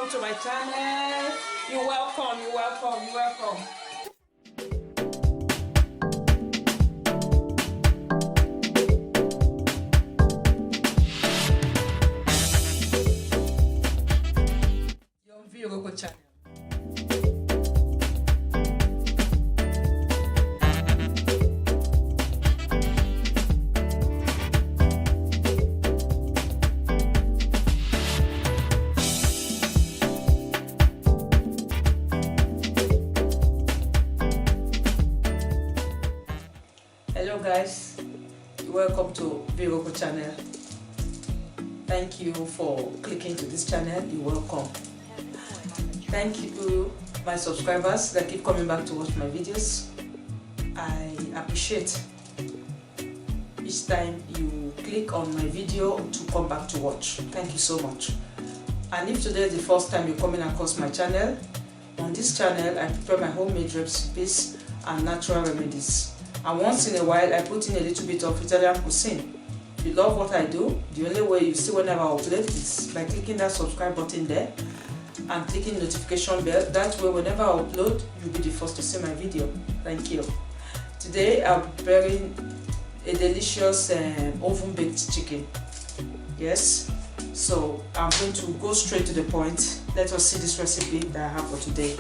welcome to my channel. You're welcome, you're welcome, you're welcome. Your Vyroko channel. Hello guys, welcome to Vyroko channel. Thank you for clicking to this channel. You're welcome. Thank you my subscribers that keep coming back to watch my videos. I appreciate each time you click on my video to come back to watch. Thank you so much. And if today is the first time you're coming across my channel, on this channel I prepare my homemade recipes and natural remedies. And once in a while I put in a little bit of Italian cuisine. If you love what I do, the only way you see whenever I upload is by clicking that subscribe button there and clicking the notification bell. That way whenever I upload, you'll be the first to see my video. Thank you. Today I'm preparing a delicious oven baked chicken. Yes, so I'm going to go straight to the point. Let us see this recipe that I have for today.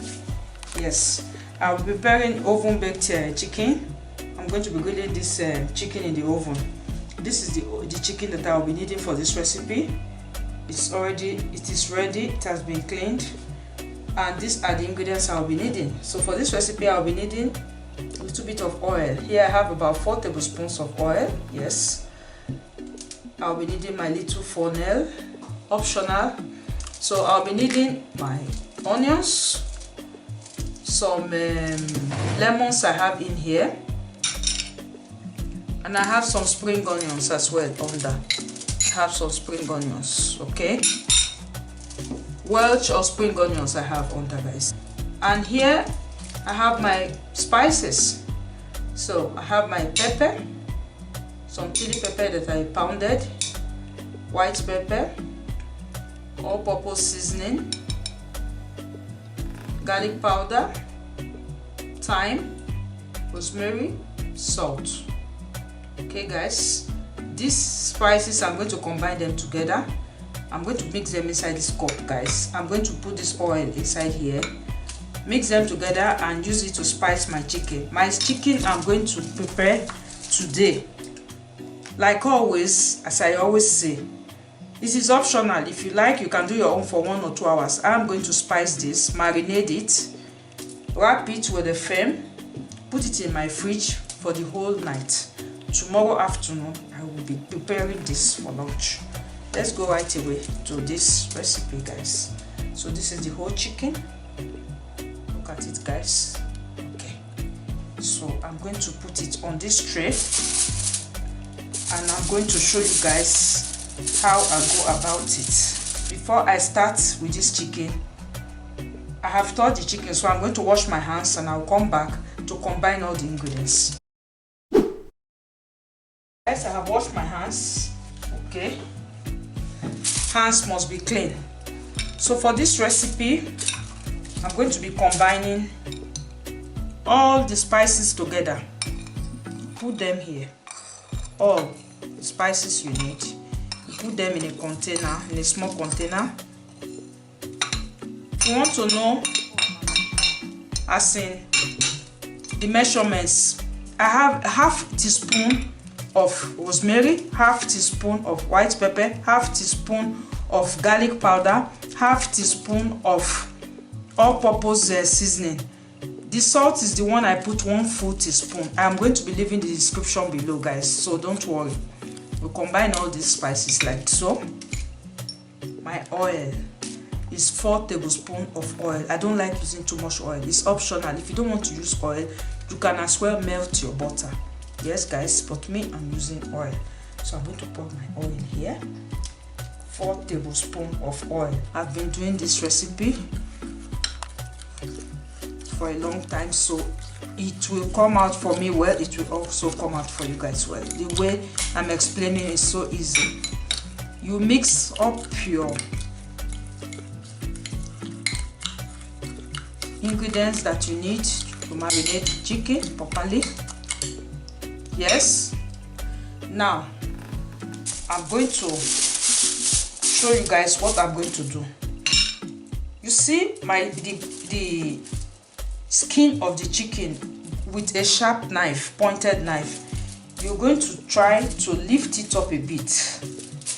Yes, I'm preparing oven baked chicken. I'm going to be grilling this chicken in the oven. This is the chicken that I'll be needing for this recipe. It is ready, it has been cleaned, and these are the ingredients I'll be needing. So for this recipe I'll be needing a little bit of oil. Here I have about 4 tablespoons of oil. Yes, I'll be needing my little funnel, optional. So I'll be needing my onions, some lemons I have in here, and I have some spring onions as well under. I have some spring onions, okay? Welsh or spring onions I have under, guys. And here I have my spices. So I have my pepper, some chili pepper that I pounded, white pepper, all-purpose seasoning, garlic powder, thyme, rosemary, salt. Okay guys, these spices I'm going to combine them together. I'm going to mix them inside this cup, guys. I'm going to put this oil inside here, mix them together and use it to spice my chicken. My chicken I'm going to prepare today. Like always, as I always say, this is optional. If you like, you can do your own for 1 or 2 hours. I'm going to spice this, marinate it, wrap it with a film, put it in my fridge for the whole night. Tomorrow afternoon I will be preparing this for lunch. Let's go right away to this recipe, guys. So this is the whole chicken. Look at it, guys. Okay, so I'm going to put it on this tray and I'm going to show you guys how I go about it. Before I start with this chicken, I have thawed the chicken, so I'm going to wash my hands and I'll come back to combine all the ingredients. Guys, I have washed my hands. Okay, hands must be clean. So for this recipe I'm going to be combining all the spices together. Put them here, all the spices you need. You put them in a container, in a small container. If you want to know as in the measurements, I have half teaspoon of rosemary, half teaspoon of white pepper, half teaspoon of garlic powder, half teaspoon of all-purpose seasoning. The salt is the one I put 1 full teaspoon. I'm going to be leaving the description below, guys, so don't worry. We'll combine all these spices like so. My oil is 4 tablespoons of oil. I don't like using too much oil. It's optional. If you don't want to use oil, you can as well melt your butter. Yes guys, but me, I'm using oil. So I'm going to pour my oil in here. 4 tablespoons of oil. I've been doing this recipe for a long time, so it will come out for me well. It will also come out for you guys well. The way I'm explaining is so easy. You mix up your ingredients that you need to marinate the chicken properly. Yes, now I'm going to show you guys what I'm going to do. You see the skin of the chicken with a sharp knife, pointed knife. You're going to try to lift it up a bit.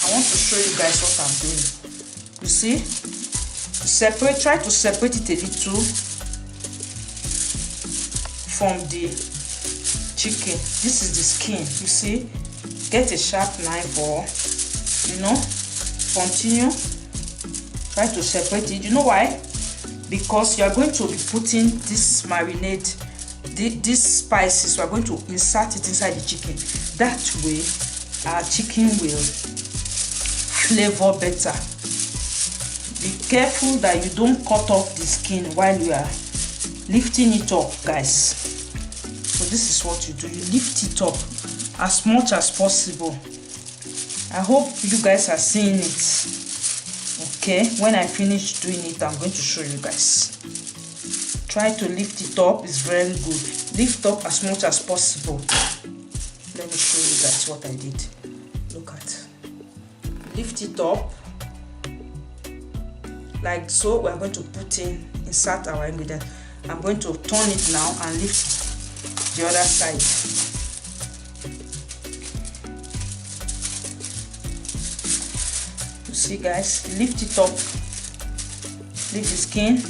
I want to show you guys what I'm doing. You see, try to separate it a little from the chicken. This is the skin. You see, get a sharp knife, or continue, try to separate it. You know why? Because you are going to be putting this marinade, these spices, we are going to insert it inside the chicken. That way our chicken will flavor better. Be careful that you don't cut off the skin while you are lifting it up, guys. So this is what you do. You lift it up as much as possible. I hope you guys are seeing it. Okay, when I finish doing it, I'm going to show you guys. Try to lift it up. It's very good. Lift up as much as possible. Let me show you guys what I did. Look at. Lift it up like so. We're going to insert our ingredient. I'm going to turn it now and lift the other side. You see, guys, lift it up. Lift the skin.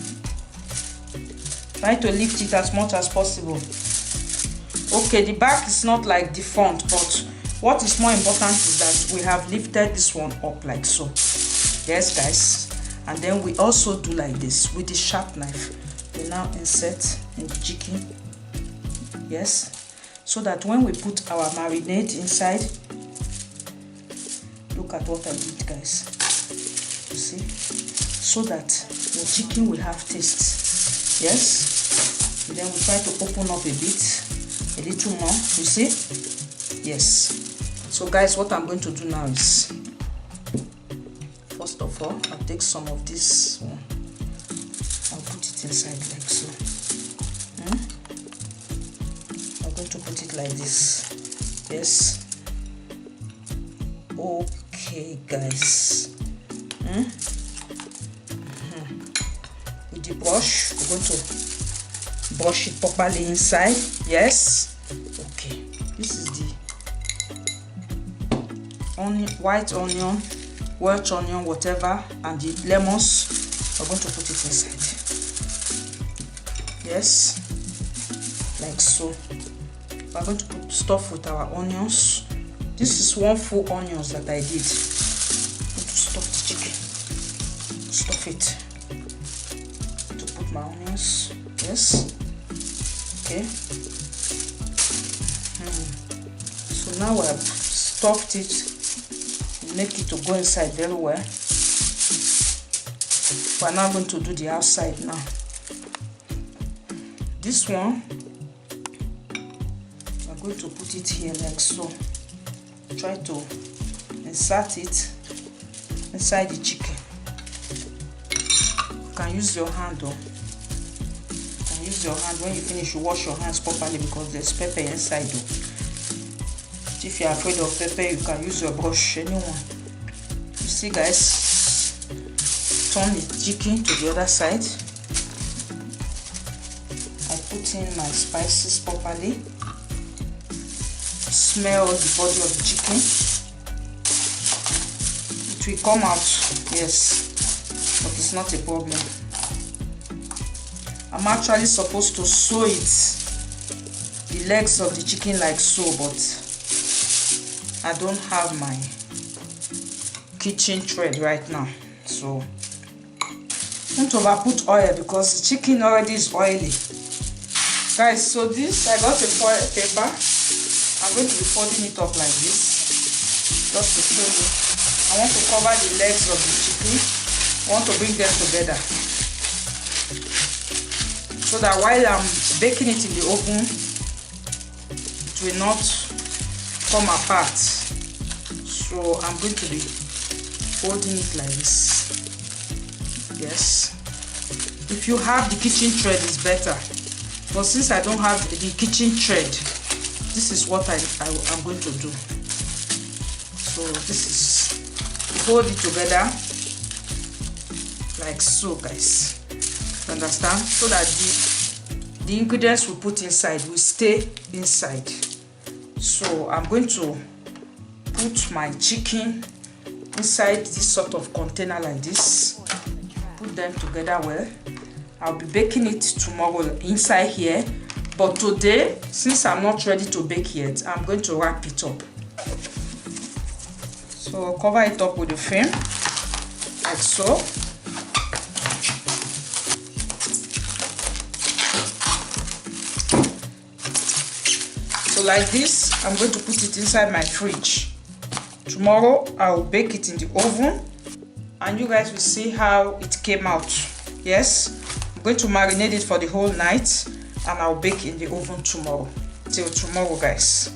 Try to lift it as much as possible. Okay, the back is not like the front, but what is more important is that we have lifted this one up like so. Yes, guys. And then we also do like this with the sharp knife. We now insert in the chicken. Yes, so that when we put our marinade inside, look at what I did, guys. You see, so that the chicken will have taste. Yes, and then we try to open up a little more. You see, yes. So guys, what I'm going to do now is, first of all, I'll take some of this one. I'll put it inside like so. I'm going to put it like this. Yes. Okay, guys. With the brush, we're going to brush it properly inside. Yes. Okay. This is the white onion, welsh onion, whatever, and the lemons. We're going to put it inside. Yes, like so. We're going to put stuff with our onions. This is 1 full onions that I did. I'm going to stuff the chicken. Stuff it. To put my onions. Yes. Okay. So now I've stuffed it. Make it to go inside very well. We're now going to do the outside now. This one, we're going to put it here like so. Try to insert it inside the chicken. You can use your hand though. You can use your hand. When you finish, you wash your hands properly because there's pepper inside though. If you're afraid of pepper, you can use your brush, anyone. You see, guys, turn the chicken to the other side. I put in my spices properly. Smell the body of the chicken. It will come out, yes, but it's not a problem. I'm actually supposed to sew it, the legs of the chicken like so, but I don't have my kitchen thread right now, so don't overput oil because the chicken already is oily. Guys, so this, I got a foil paper. I'm going to be folding it up like this, just to show you. I want to cover the legs of the chicken. I want to bring them together, so that while I'm baking it in the oven, it will not come apart. So I'm going to be folding it like this. Yes, if you have the kitchen thread, it's better, but since I don't have the kitchen thread, this is what I'm going to do. So this is, hold it together like so, guys. Understand? So that the ingredients we put inside will stay inside. So I'm going to put my chicken inside this sort of container like this. Put them together well. I'll be baking it tomorrow inside here, but today, since I'm not ready to bake yet, I'm going to wrap it up. So I'll cover it up with the film like so. So like this, I'm going to put it inside my fridge. Tomorrow I will bake it in the oven and you guys will see how it came out. Yes, I'm going to marinate it for the whole night and I'll bake in the oven tomorrow. Till tomorrow, guys.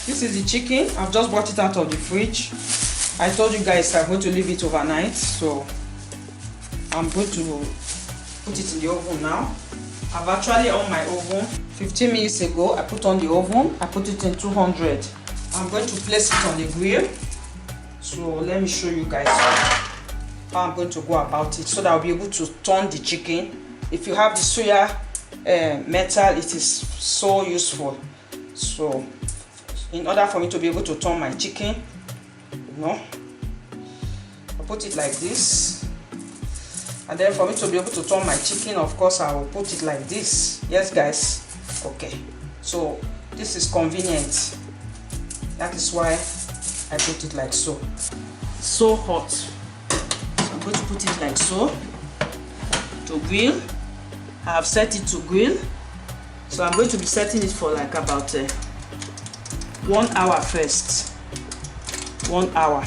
This is the chicken. I've just brought it out of the fridge. I told you guys I'm going to leave it overnight, so I'm going to put it in the oven now. I've actually on my oven 15 minutes ago. I put on the oven. I put it in 200. I'm going to place it on the grill. So let me show you guys how I'm going to go about it so that I'll be able to turn the chicken. If you have the soya metal, it is so useful. So in order for me to be able to turn my chicken, I'll put it like this. And then for me to be able to turn my chicken, of course, I will put it like this. Yes, guys. Okay. So this is convenient. That is why I put it like so. So hot. So I'm going to put it like so to grill. I have set it to grill. So I'm going to be setting it for like about 1 hour first. 1 hour.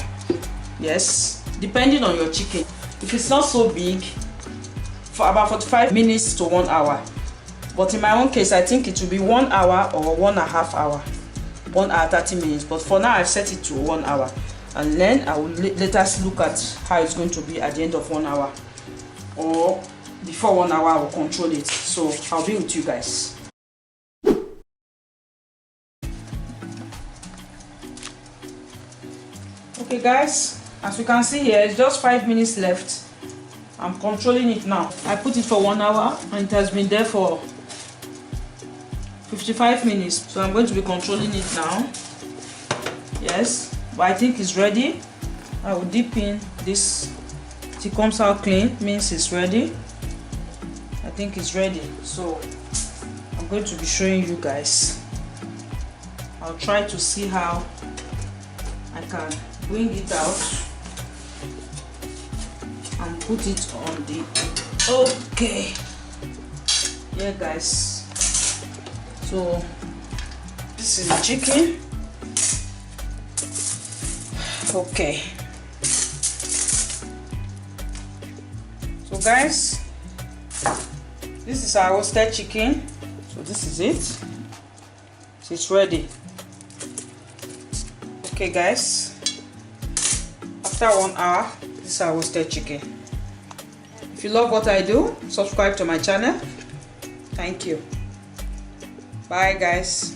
Yes. Depending on your chicken. If it's not so big, for about 45 minutes to 1 hour. But in my own case, I think it will be 1 hour or 1.5 hour. 1 hour 30 minutes. But for now, I've set it to 1 hour. And then I will let us look at how it's going to be at the end of 1 hour. Or before 1 hour, I will control it. So I'll be with you guys. Okay, guys. As you can see here, it's just 5 minutes left. I'm controlling it now. I put it for 1 hour and it has been there for 55 minutes. So I'm going to be controlling it now. Yes, but I think it's ready. I will dip in this. It comes out clean, means it's ready. I think it's ready. So I'm going to be showing you guys. I'll try to see how I can bring it out and put it on the okay. Yeah, guys. So this is the chicken. Okay. So guys, this is our roasted chicken. So this is it. So it's ready. Okay, guys. After 1 hour, this is our roasted chicken. If you love what I do, subscribe to my channel. Thank you. Bye, guys.